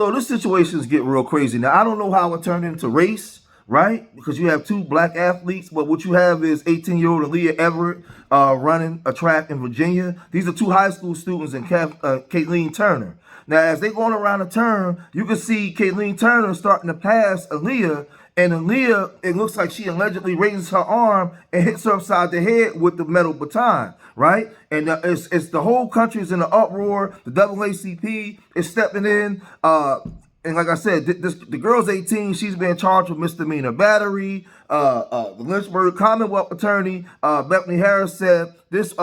So this situations get real crazy. Now I don't know how it turned into race, right? Because you have two black athletes, but what you have is 18-year-old Aaliyah Everett running a track in Virginia. These are two high school students and Kayleen Turner. Now as they're going around the turn, you can see Kayleen Turner starting to pass Aaliyah. And Aaliyah, it looks like she allegedly raises her arm and hits her upside the head with the metal baton, right? And it's the whole country is in an uproar. The NAACP is stepping in. And like I said, the girl's 18. She's being charged with misdemeanor battery. The Lynchburg Commonwealth attorney, Bethany Harris, said this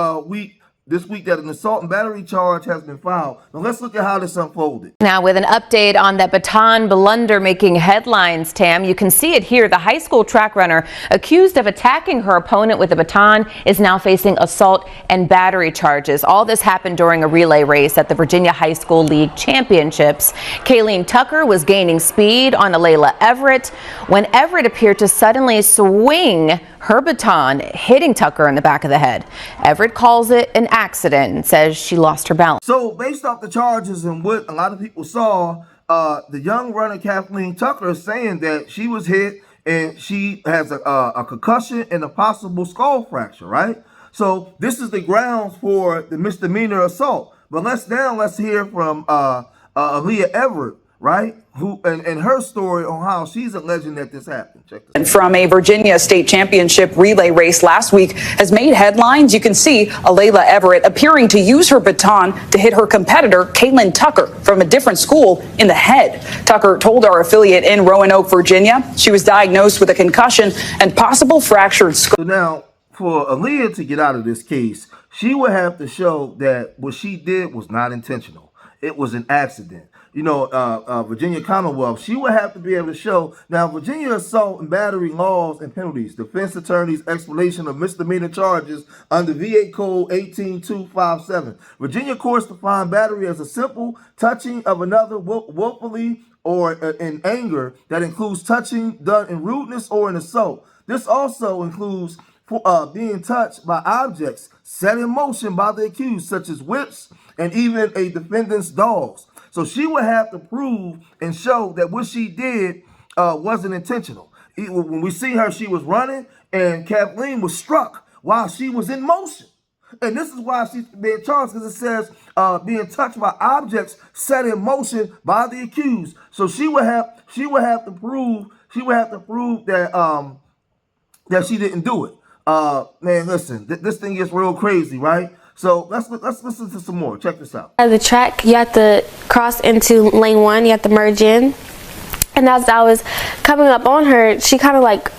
week that an assault and battery charge has been filed. Now let's look at how this unfolded. Now with an update on that baton blunder making headlines, Tam, you can see it here. The high school track runner accused of attacking her opponent with a baton is now facing assault and battery charges. All this happened during a relay race at the Virginia High School League Championships. Kayleen Tucker was gaining speed on Layla Everett when Everett appeared to suddenly swing her baton, hitting Tucker in the back of the head. Everett calls it an accident and says she lost her balance. So based off the charges and what a lot of people saw, the young runner Kathleen Tucker is saying that she was hit and she has a concussion and a possible skull fracture, right? So this is the grounds for the misdemeanor assault. But let's hear from Aaliyah Everett, right? Who and her story on how she's alleging that this happened. Check this out. From a Virginia state championship relay race last week has made headlines. You can see Layla Everett appearing to use her baton to hit her competitor, Kayleen Tucker, from a different school in the head. Tucker told our affiliate in Roanoke, Virginia, she was diagnosed with a concussion and possible fractured skull. So now, for Aaliyah to get out of this case, she would have to show that what she did was not intentional. It was an accident. You know, Virginia Commonwealth, she would have to be able to show. Now, Virginia assault and battery laws and penalties, defense attorney's explanation of misdemeanor charges under VA Code 18257. Virginia courts define battery as a simple touching of another willfully or in anger that includes touching done in rudeness or in assault. This also includes being touched by objects set in motion by the accused, such as whips and even a defendant's dogs. So she would have to prove and show that what she did wasn't intentional. When we see her, she was running and Kathleen was struck while she was in motion. And this is why she's being charged, because it says being touched by objects set in motion by the accused. So she would have to prove that that she didn't do it. Man, listen, this thing gets real crazy, right? So let's listen to some more. Check this out. At the track, you have to cross into lane 1. You have to merge in. And as I was coming up on her, she kind of like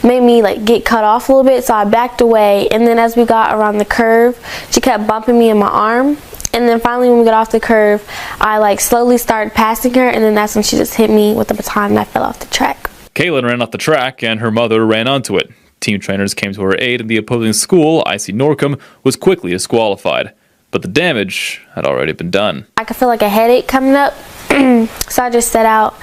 made me like get cut off a little bit. So I backed away. And then as we got around the curve, she kept bumping me in my arm. And then finally when we got off the curve, I like slowly started passing her. And then that's when she just hit me with the baton and I fell off the track. Kaylin ran off the track and her mother ran onto it. Team trainers came to her aid and the opposing school, IC Norcom, was quickly disqualified. But the damage had already been done. I could feel like a headache coming up, so I just set out.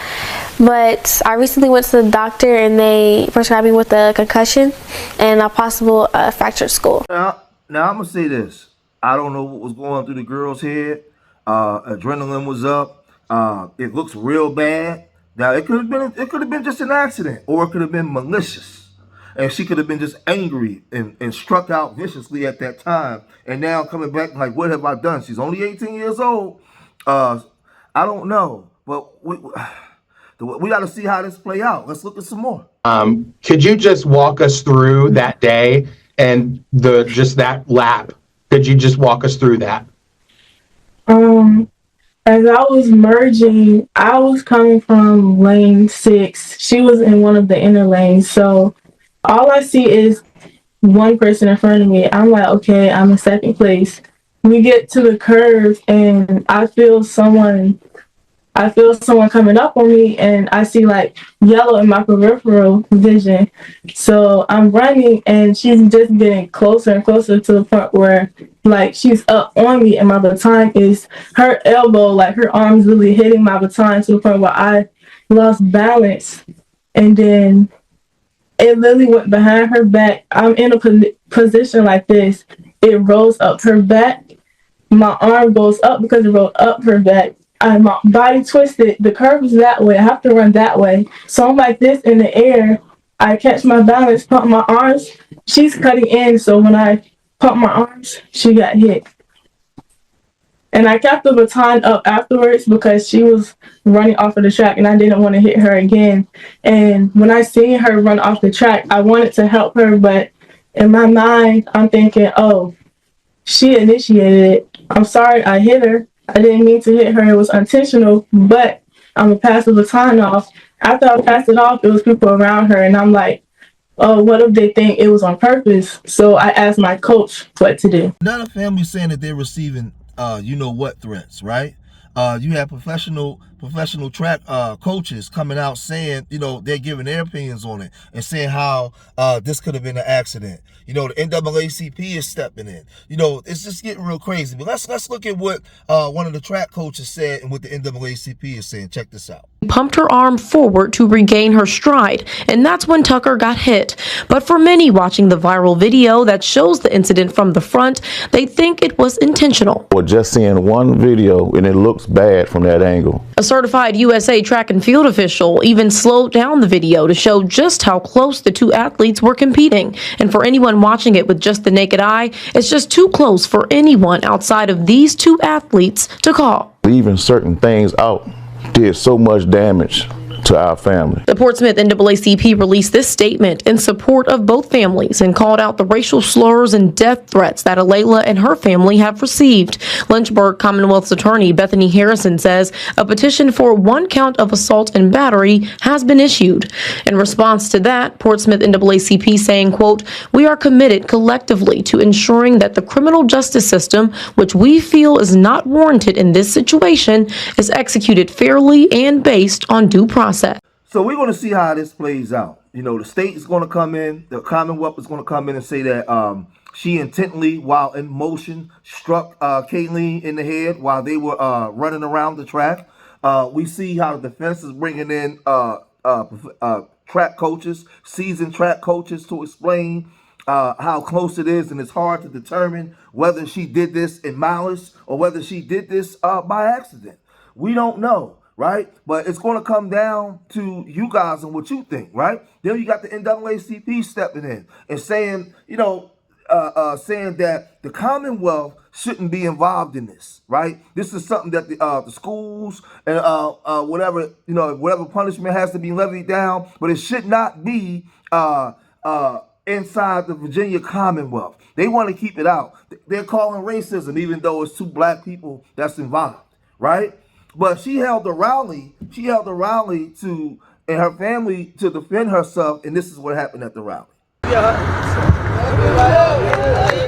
But I recently went to the doctor and they prescribed me with a concussion and a possible fractured skull. Now I'm going to say this. I don't know what was going through the girl's head. Adrenaline was up. It looks real bad. Now it could have been just an accident, or it could have been malicious. And she could have been just angry and struck out viciously at that time. And now coming back like, what have I done? She's only 18 years old. I don't know. But we got to see how this play out. Let's look at some more. Could you just walk us through that day and just that lap? Could you just walk us through that? As I was merging, I was coming from lane 6. She was in one of the inner lanes. So all I see is one person in front of me. I'm like, okay, I'm in second place. We get to the curve and I feel someone coming up on me and I see like yellow in my peripheral vision. So I'm running and she's just getting closer and closer to the point where like she's up on me and my baton is her elbow, like her arm's really hitting my baton to the point where I lost balance. And then it literally went behind her back. I'm in a position like this. It rolls up her back. My arm goes up because it rolled up her back. my body twisted. The curve is that way. I have to run that way. So I'm like this in the air. I catch my balance, pump my arms. She's cutting in, so when I pump my arms, she got hit. And I kept the baton up afterwards because she was running off of the track and I didn't want to hit her again. And when I seen her run off the track, I wanted to help her, but in my mind, I'm thinking, oh, she initiated it. I'm sorry I hit her. I didn't mean to hit her. It was intentional, but I'm going to pass the baton off. After I passed it off, it was people around her, and I'm like, oh, what if they think it was on purpose? So I asked my coach what to do. Now the family saying that they're receiving you know what threats, right? You have professional track coaches coming out saying, you know, they're giving their opinions on it and saying how this could have been an accident. You know, the NAACP is stepping in. You know, it's just getting real crazy. But let's look at what one of the track coaches said and what the NAACP is saying. Check this out. Pumped her arm forward to regain her stride, and that's when Tucker got hit. But for many watching the viral video that shows the incident from the front, they think it was intentional. Or just seeing one video and it looks bad from that angle. A certified USA track and field official even slowed down the video to show just how close the two athletes were competing. And for anyone watching it with just the naked eye, it's just too close for anyone outside of these two athletes to call. Leaving certain things out did so much damage to our family. The Portsmouth NAACP released this statement in support of both families and called out the racial slurs and death threats that Alayla and her family have received. Lynchburg Commonwealth's attorney Bethany Harrison says a petition for 1 count of assault and battery has been issued. In response to that, Portsmouth NAACP saying, quote, "We are committed collectively to ensuring that the criminal justice system, which we feel is not warranted in this situation, is executed fairly and based on due process." So we're going to see how this plays out. You know, the state is going to come in, the Commonwealth is going to come in and say that she intently, while in motion, struck Kayleen in the head while they were running around the track. We see how the defense is bringing in track coaches, seasoned track coaches, to explain how close it is, and it's hard to determine whether she did this in malice or whether she did this by accident. We don't know. Right? But it's going to come down to you guys and what you think, right? Then you got the NAACP stepping in and saying, you know, saying that the Commonwealth shouldn't be involved in this, right? This is something that the schools and whatever, you know, whatever punishment has to be levied down, but it should not be inside the Virginia Commonwealth. They want to keep it out. They're calling racism, even though it's 2 black people that's involved, right? But she held a rally. She held a rally and her family to defend herself, and this is what happened at the rally.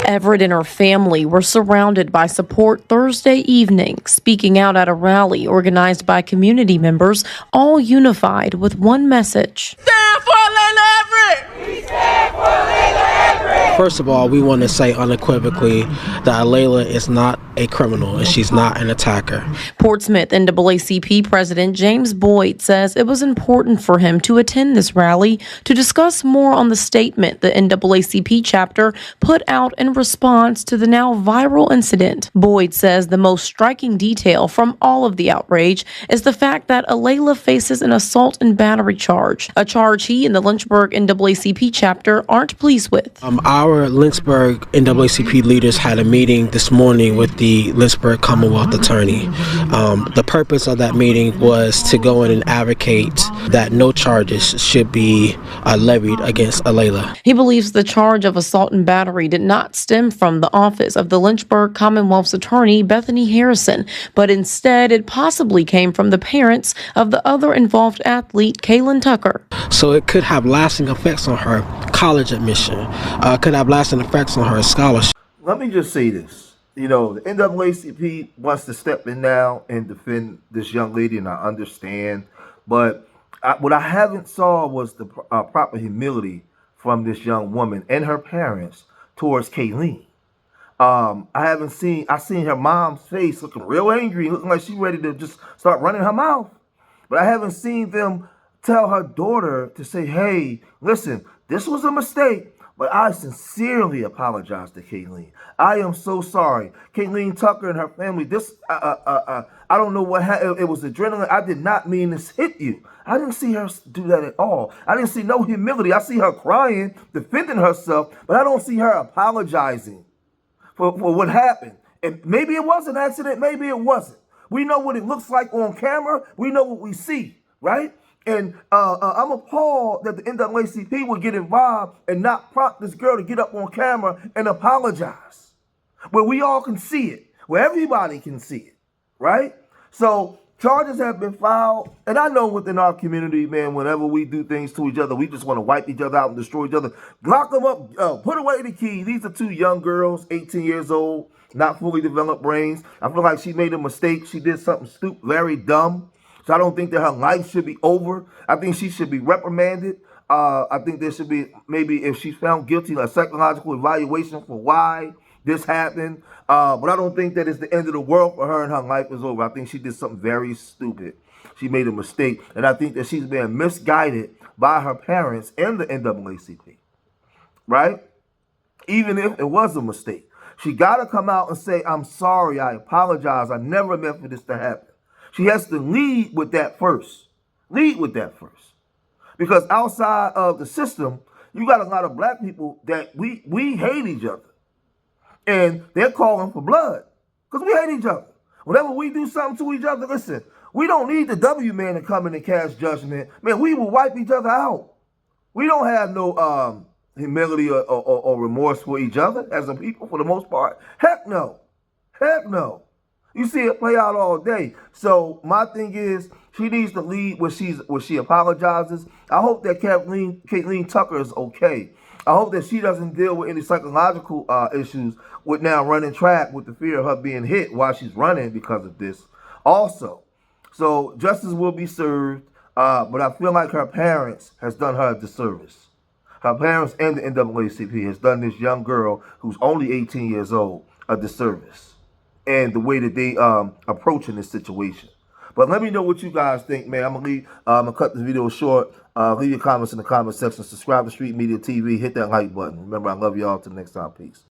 Everett and her family were surrounded by support Thursday evening, speaking out at a rally organized by community members, all unified with one message. Stand for Layla Everett! We stand for Layla Everett! First of all, we want to say unequivocally that Layla is not a criminal and she's not an attacker. Portsmouth NAACP President James Boyd says it was important for him to attend this rally to discuss more on the statement the NAACP chapter put out in response to the now viral incident. Boyd says the most striking detail from all of the outrage is the fact that Alayla faces an assault and battery charge, a charge he and the Lynchburg NAACP chapter aren't pleased with. Our Lynchburg NAACP leaders had a meeting this morning with the Lynchburg Commonwealth attorney. The purpose of that meeting was to go in and advocate that no charges should be levied against Alayla. He believes the charge of assault and battery did not stem from the office of the Lynchburg Commonwealth's attorney, Bethany Harrison, but instead it possibly came from the parents of the other involved athlete, Kaylin Tucker. So it could have lasting effects on her college admission, could have lasting effects on her scholarship. Let me just say this. You know, the NAACP wants to step in now and defend this young lady, and I understand. But what I haven't saw was the proper humility from this young woman and her parents towards Kayleen. I seen her mom's face looking real angry, looking like she's ready to just start running her mouth. But I haven't seen them tell her daughter to say, hey, listen, this was a mistake, but I sincerely apologize to Kayleen. I am so sorry. Kayleen Tucker and her family, I I don't know what happened. It was adrenaline. I did not mean to hit you. I didn't see her do that at all. I didn't see no humility. I see her crying, defending herself, but I don't see her apologizing for what happened. And maybe it was an accident, maybe it wasn't. We know what it looks like on camera. We know what we see, right? And I'm appalled that the NAACP would get involved and not prompt this girl to get up on camera and apologize, where we all can see it, where everybody can see it, right? So charges have been filed, and I know within our community, man, whenever we do things to each other, we just want to wipe each other out and destroy each other. Lock them up, put away the key. These are two young girls, 18 years old, not fully developed brains. I feel like she made a mistake. She did something stupid, very dumb. So I don't think that her life should be over. I think she should be reprimanded. I think there should be, maybe if she's found guilty, a psychological evaluation for why this happened. But I don't think that it's the end of the world for her and her life is over. I think she did something very stupid. She made a mistake. And I think that she's been misguided by her parents and the NAACP, right? Even if it was a mistake. She got to come out and say, I'm sorry, I apologize. I never meant for this to happen. She has to lead with that first. Lead with that first. Because outside of the system, you got a lot of black people that we hate each other. And they're calling for blood. Because we hate each other. Whenever we do something to each other, listen, we don't need the W man to come in and cast judgment. Man, we will wipe each other out. We don't have no humility or remorse for each other as a people for the most part. Heck no. Heck no. You see it play out all day. So my thing is, she needs to lead when she apologizes. I hope that Caitlin Tucker is okay. I hope that she doesn't deal with any psychological issues with now running track with the fear of her being hit while she's running because of this also. So justice will be served, but I feel like her parents has done her a disservice. Her parents and the NAACP has done this young girl who's only 18 years old a disservice. And the way that they approaching this situation. But let me know what you guys think, man. I'm gonna cut this video short. Leave your comments in the comment section. Subscribe to Street Media TV. Hit that like button. Remember, I love y'all. Till next time. Peace.